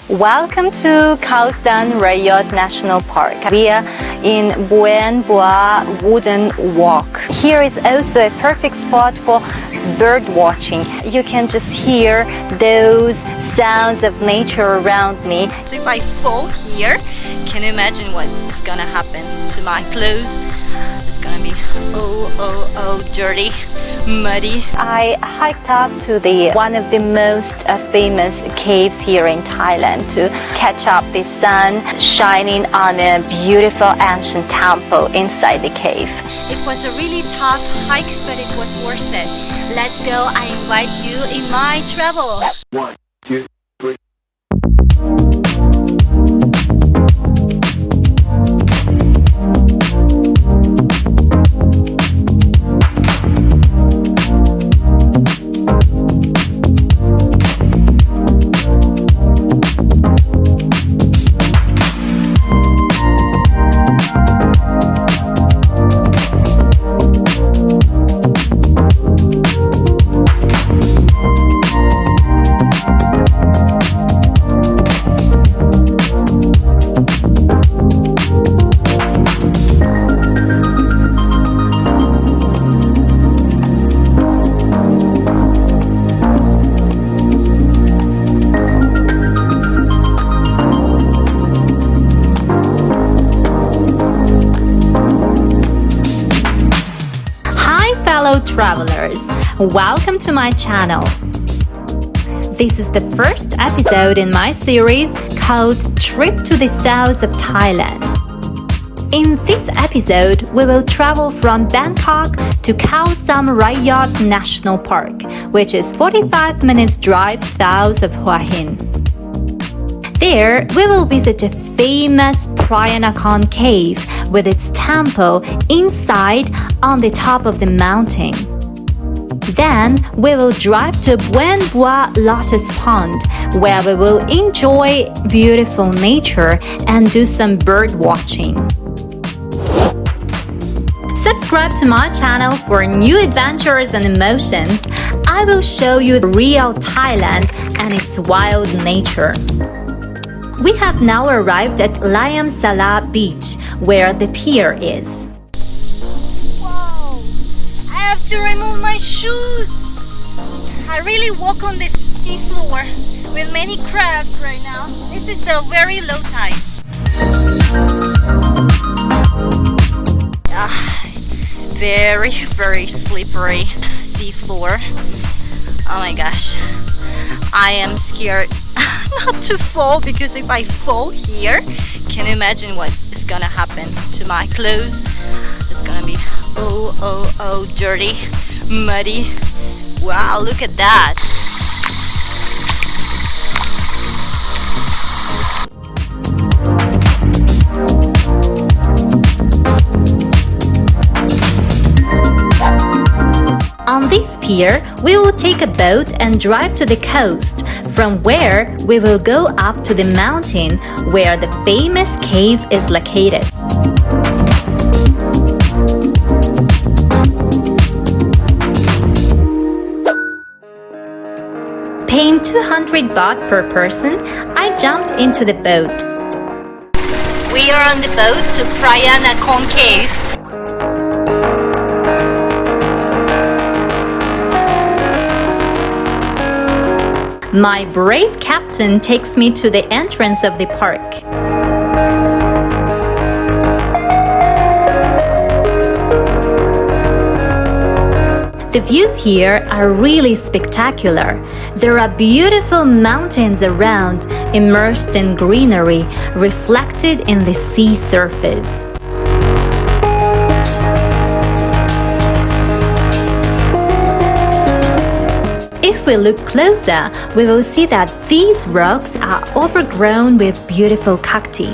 Welcome to Khao Sam Roi Yot National Park. We are in Bueng Bua Wooden Walk. Here is also a perfect spot for bird watching. You can just hear those sounds of nature around me. So if I fall here, can you imagine what is gonna happen to my clothes? It's gonna be dirty, muddy. I hiked up to one of the most famous caves here in Thailand to catch up the sun shining on a beautiful ancient temple inside the cave. It was a really tough hike, but it was worth it. Let's go, I invite you in my travel. 1, 2, 3. Travelers, welcome to my channel. This is the first episode in my series called Trip to the South of Thailand. In this episode, we will travel from Bangkok to Khao Sam Roi Yot National Park, which is 45 minutes drive south of Hua Hin. There, we will visit the famous Phraya Nakhon Cave with its temple inside on the top of the mountain. Then, we will drive to Bueng Bua Lotus Pond, where we will enjoy beautiful nature and do some bird watching. Subscribe to my channel for new adventures and emotions. I will show you the real Thailand and its wild nature. We have now arrived at Laem Sala beach, where the pier is. Wow! I have to remove my shoes! I really walk on this seafloor with many crabs right now. This is the very low tide. Very slippery seafloor. Oh my gosh. I am scared not to fall, because if I fall here, can you imagine what is gonna happen to my clothes? It's gonna be dirty, muddy. Wow, look at that. On this pier, we will take a boat and drive to the coast, from where we will go up to the mountain where the famous cave is located. Paying 200 baht per person, I jumped into the boat. We are on the boat to Phraya Nakhon Cave. My brave captain takes me to the entrance of the park. The views here are really spectacular. There are beautiful mountains around, immersed in greenery, reflected in the sea surface. If we look closer, we will see that these rocks are overgrown with beautiful cacti.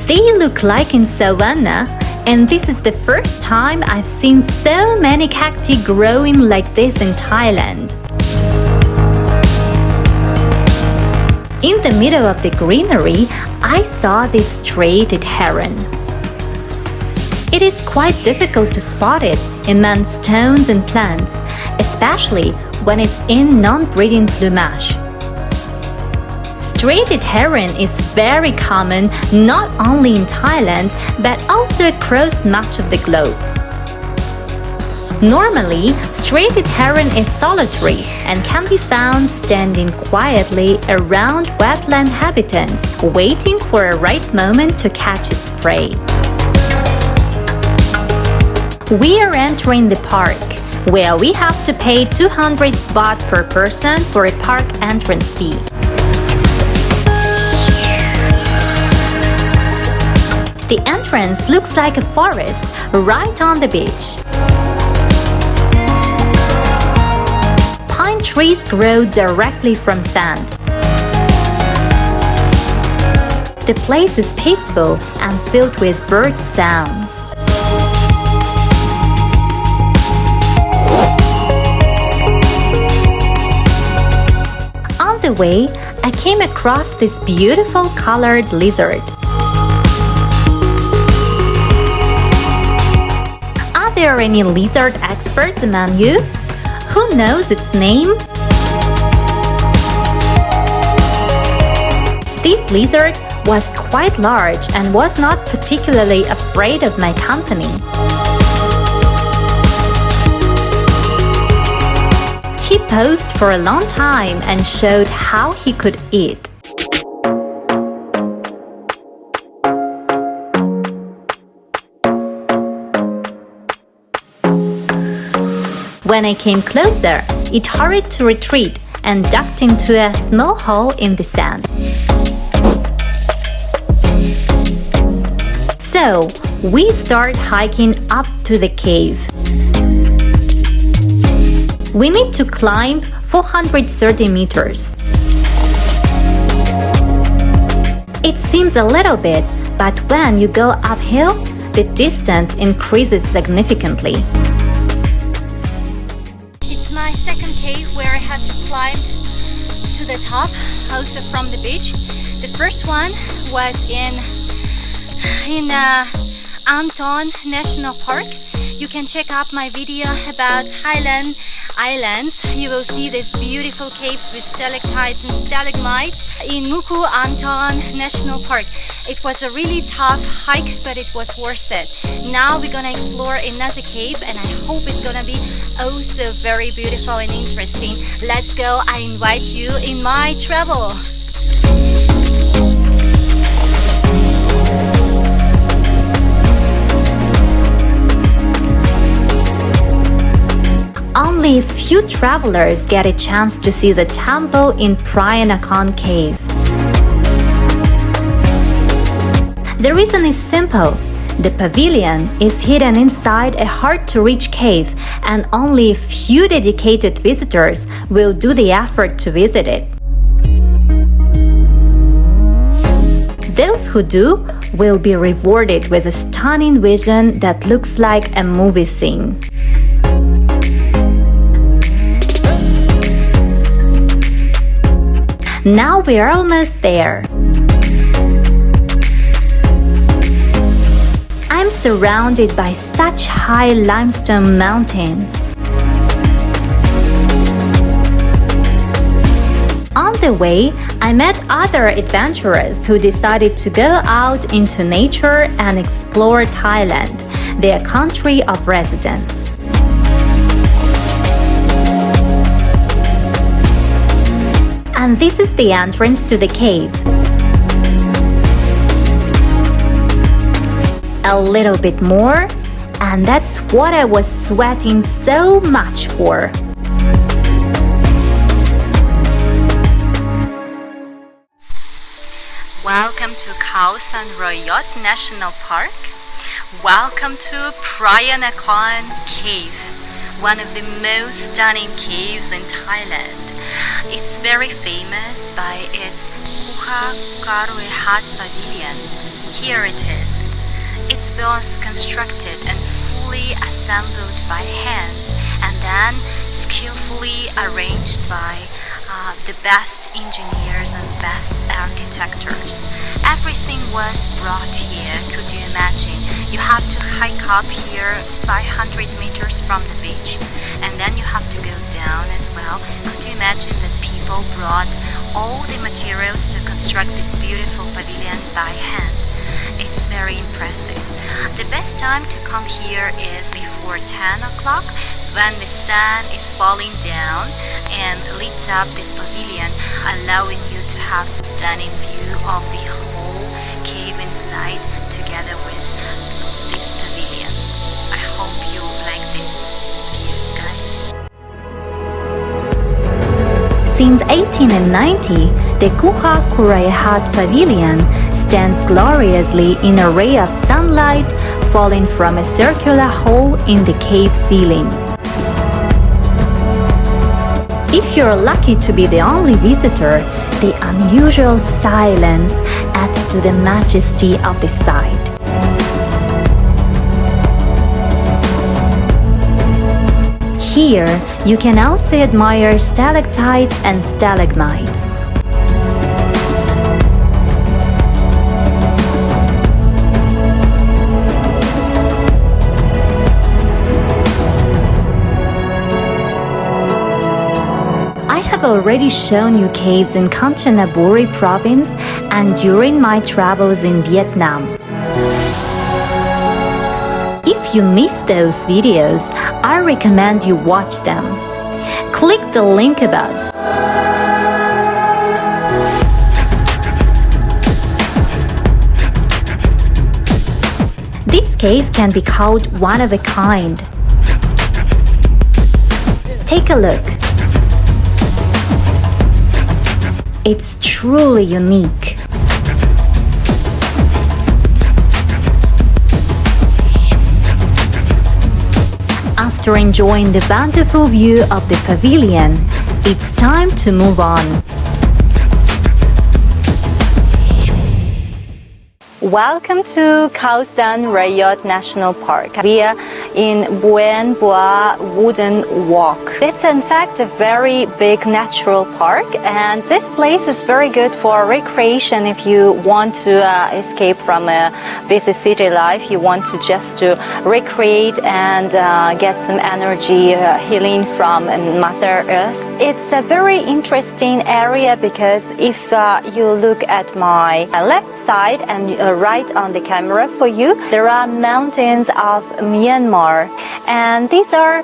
They look like in savanna, and this is the first time I've seen so many cacti growing like this in Thailand. In the middle of the greenery, I saw this striated heron. It is quite difficult to spot it among stones and plants, especially when it's in non-breeding plumage. Striated heron is very common not only in Thailand but also across much of the globe. Normally, striated heron is solitary and can be found standing quietly around wetland habitats, waiting for a right moment to catch its prey. We are entering the park, where we have to pay 200 baht per person for a park entrance fee. The entrance looks like a forest right on the beach. Pine trees grow directly from sand. The place is peaceful and filled with bird sounds. On the way, I came across this beautiful colored lizard. Are there any lizard experts among you? Who knows its name? This lizard was quite large and was not particularly afraid of my company. He posed for a long time and showed how he could eat. When I came closer, it hurried to retreat and ducked into a small hole in the sand. So, we start hiking up to the cave. We need to climb 430 meters. It seems a little bit, but when you go uphill, the distance increases significantly. It's my second cave where I had to climb to the top, also from the beach. The first one was in Anton National Park. You can check out my video about Thailand islands. You will see these beautiful caves with stalactites and stalagmites in Muku Anton National Park. It was a really tough hike, but it was worth it. Now we're gonna explore another cave and I hope it's gonna be also very beautiful and interesting. Let's go, I invite you in my travel. Only a few travelers get a chance to see the temple in Phraya Nakhon Cave. The reason is simple. The pavilion is hidden inside a hard-to-reach cave, and only a few dedicated visitors will do the effort to visit it. Those who do will be rewarded with a stunning vision that looks like a movie scene. Now we're almost there. I'm surrounded by such high limestone mountains. On the way, I met other adventurers who decided to go out into nature and explore Thailand, their country of residence. And this is the entrance to the cave. A little bit more, and that's what I was sweating so much for. Welcome to Khao Sam Roi Yot National Park. Welcome to Phraya Nakhon Cave, one of the most stunning caves in Thailand. It's very famous by its Hua Hin pavilion. Here it is. It's both constructed and fully assembled by hand and then skillfully arranged by the best engineers and best architects. Everything was brought here. Could you imagine? You have to hike up here 500 meters from the beach, and then you have to go down as well. Could you imagine that people brought all the materials to construct this beautiful pavilion by hand? It's very impressive. The best time to come here is before 10 o'clock, when the sun is falling down and lights up the pavilion, allowing you to have a stunning view of the whole cave inside together with this pavilion. I hope you like this view, guys. Since 1890, the Hua Hin Pavilion stands gloriously in a ray of sunlight falling from a circular hole in the cave ceiling. If you're lucky to be the only visitor, the unusual silence adds to the majesty of the site. Here, you can also admire stalactites and stalagmites. I have already shown you caves in Kanchanaburi province and during my travels in Vietnam. If you missed those videos, I recommend you watch them. Click the link above. This cave can be called one of a kind. Take a look. It's truly unique. After enjoying the wonderful view of the pavilion, it's time to move on. Welcome to Khao Sam Roi Yot National Park. We are in Bueng Bua Lotus Pond. It's in fact a very big natural park, and this place is very good for recreation if you want to escape from a busy city life. You want to just to recreate and get some energy healing from Mother Earth. It's a very interesting area because if you look at my left side and right on the camera for you, there are mountains of Myanmar, and these are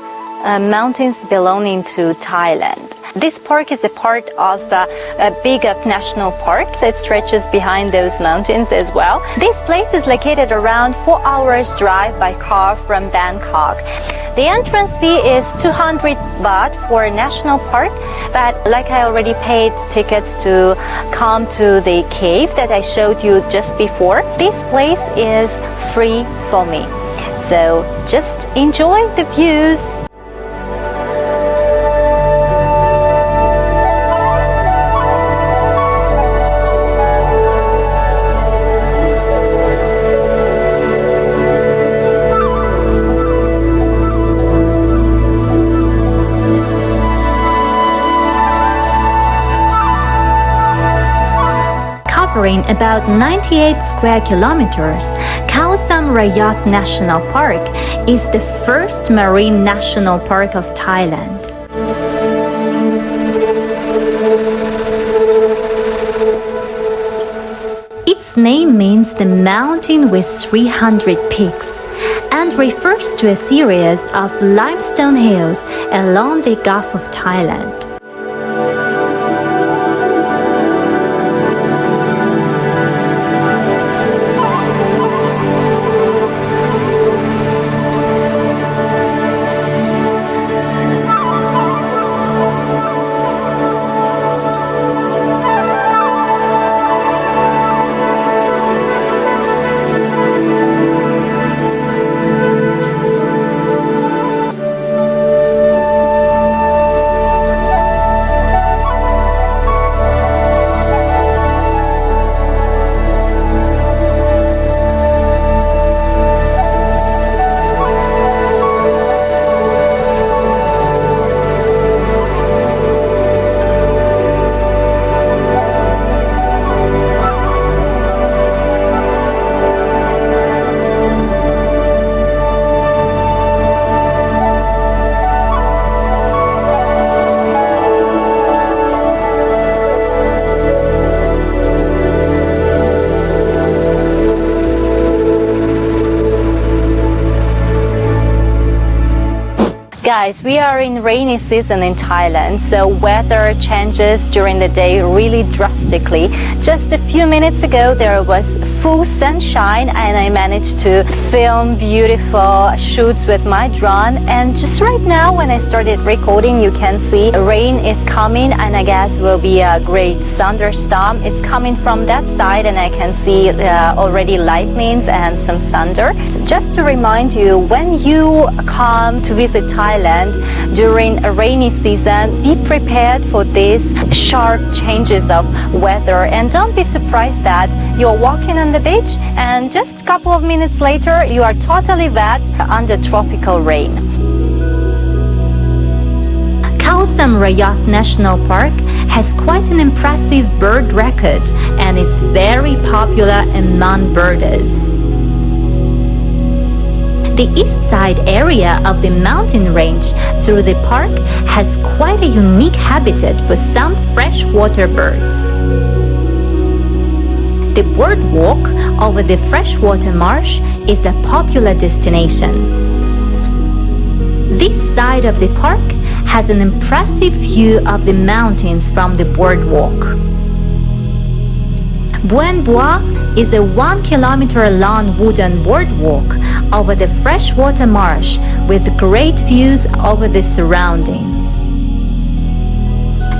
mountains belonging to Thailand. This park is a part of a big national park that stretches behind those mountains as well. This place is located around 4 hours drive by car from Bangkok. The entrance fee is 200 baht for a national park, but like I already paid tickets to come to the cave that I showed you just before, this place is free for me. So just enjoy the views. Covering about 98 square kilometers, Khao Sam Roi Yot National Park is the first marine national park of Thailand. Its name means the mountain with 300 peaks and refers to a series of limestone hills along the Gulf of Thailand. Guys, we are in rainy season in Thailand, so weather changes during the day really drastically. Just a few minutes ago there was full sunshine and I managed to film beautiful shoots with my drone, and just right now when I started recording you can see rain is coming and I guess will be a great thunderstorm. It's coming from that side and I can see already lightnings and some thunder. So just to remind you, when you come to visit Thailand during a rainy season, be prepared for these sharp changes of weather and don't be surprised that you're walking on the beach and just a couple of minutes later you are totally wet under tropical rain. Khao Sam Roi Yot National Park has quite an impressive bird record and is very popular among birders. The east side area of the mountain range through the park has quite a unique habitat for some freshwater birds. The Boardwalk over the freshwater marsh is a popular destination. This side of the park has an impressive view of the mountains from the Boardwalk. Bueng Bua is a 1 kilometer long wooden boardwalk over the freshwater marsh with great views over the surroundings.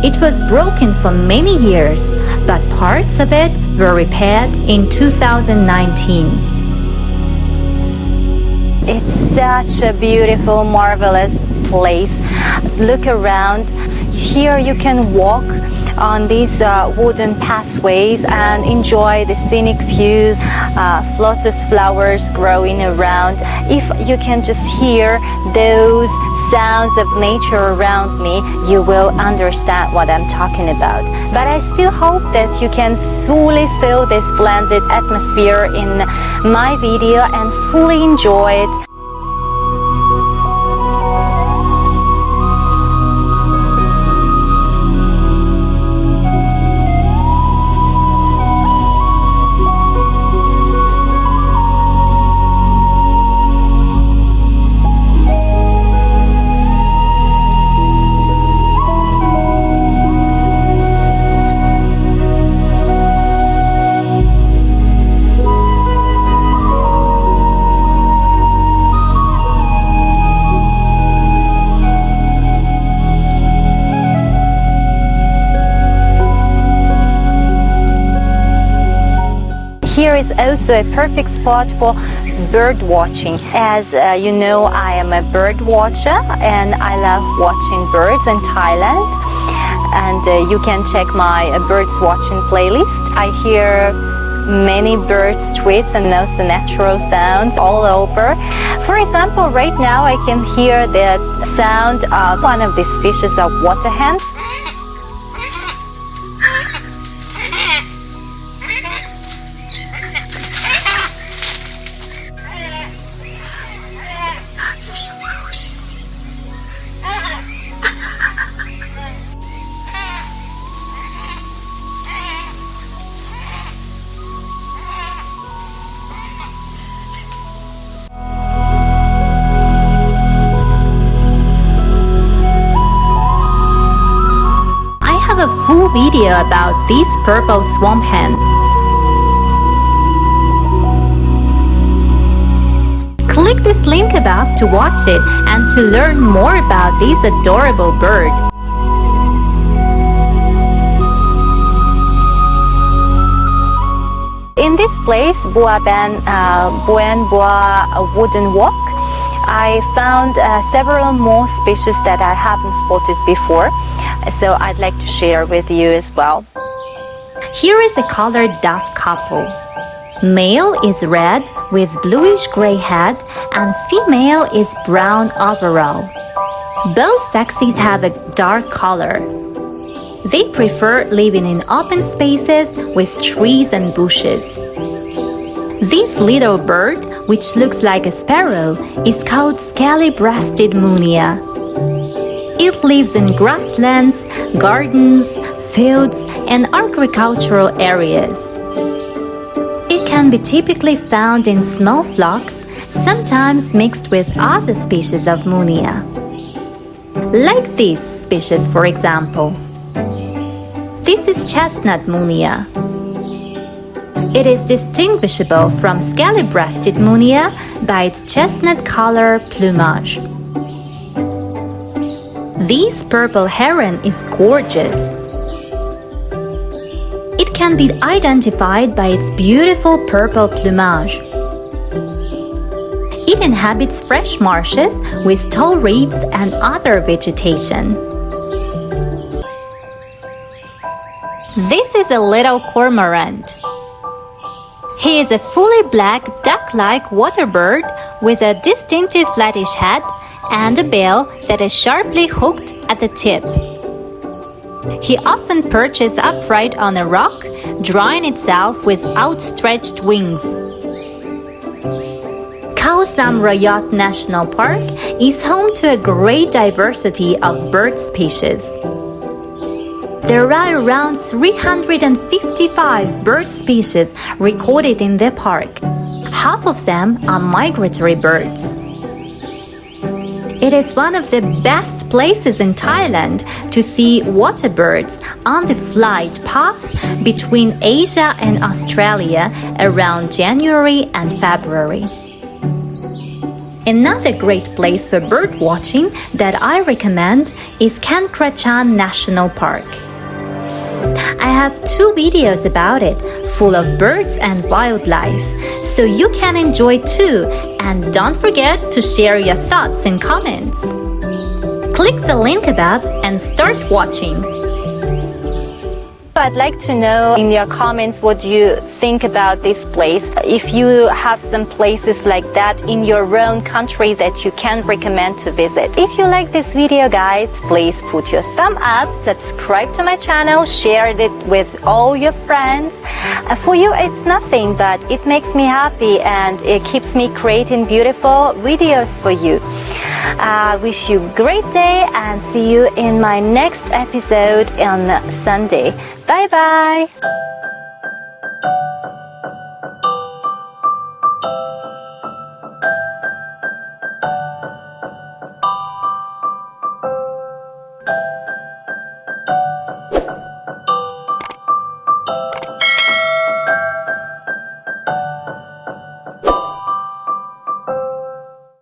It was broken for many years, but parts of it were repaired in 2019. It's such a beautiful, marvelous place. Look around. Here you can walk on these wooden pathways and enjoy the scenic views, lotus flowers growing around. If you can just hear those sounds of nature around me, you will understand what I'm talking about. But I still hope that you can fully feel this splendid atmosphere in my video and fully enjoy it. Here is also a perfect spot for bird watching. As you know, I am a bird watcher and I love watching birds in Thailand. And you can check my birds watching playlist. I hear many bird tweets and also natural sounds all over. For example, right now I can hear the sound of one of the species of water hen. A full video about this purple swamp hen. Click this link above to watch it and to learn more about this adorable bird. In this place, Bueng Bua Wooden Walk, I found several more species that I haven't spotted before. So I'd like to share with you as well. Here is a colored dove couple. Male is red with bluish-gray head and female is brown overall. Both sexes have a dark color. They prefer living in open spaces with trees and bushes. This little bird, which looks like a sparrow, is called scaly-breasted munia. It lives in grasslands, gardens, fields, and agricultural areas. It can be typically found in small flocks, sometimes mixed with other species of munia. like this species for example. This is chestnut munia. It is distinguishable from scaly-breasted munia by its chestnut color plumage. This purple heron is gorgeous. It can be identified by its beautiful purple plumage. It inhabits fresh marshes with tall reeds and other vegetation. This is a little cormorant. He is a fully black duck-like water bird with a distinctive flattish head and a bill that is sharply hooked at the tip. He often perches upright on a rock, drying itself with outstretched wings. Khao Sam Roi Yot National Park is home to a great diversity of bird species. There are around 355 bird species recorded in the park. Half of them are migratory birds. It is one of the best places in Thailand to see water birds on the flight path between Asia and Australia around January and February. Another great place for bird watching that I recommend is Kankrachan National Park. I have 2 videos about it, full of birds and wildlife, so you can enjoy too, and don't forget to share your thoughts in comments. Click the link above and start watching. I'd like to know in your comments what you think about this place. If you have some places like that in your own country that you can recommend to visit. If you like this video, guys, please put your thumb up, subscribe to my channel, share it with all your friends. For you, it's nothing, but it makes me happy and it keeps me creating beautiful videos for you. I wish you a great day and see you in my next episode on Sunday. Bye bye!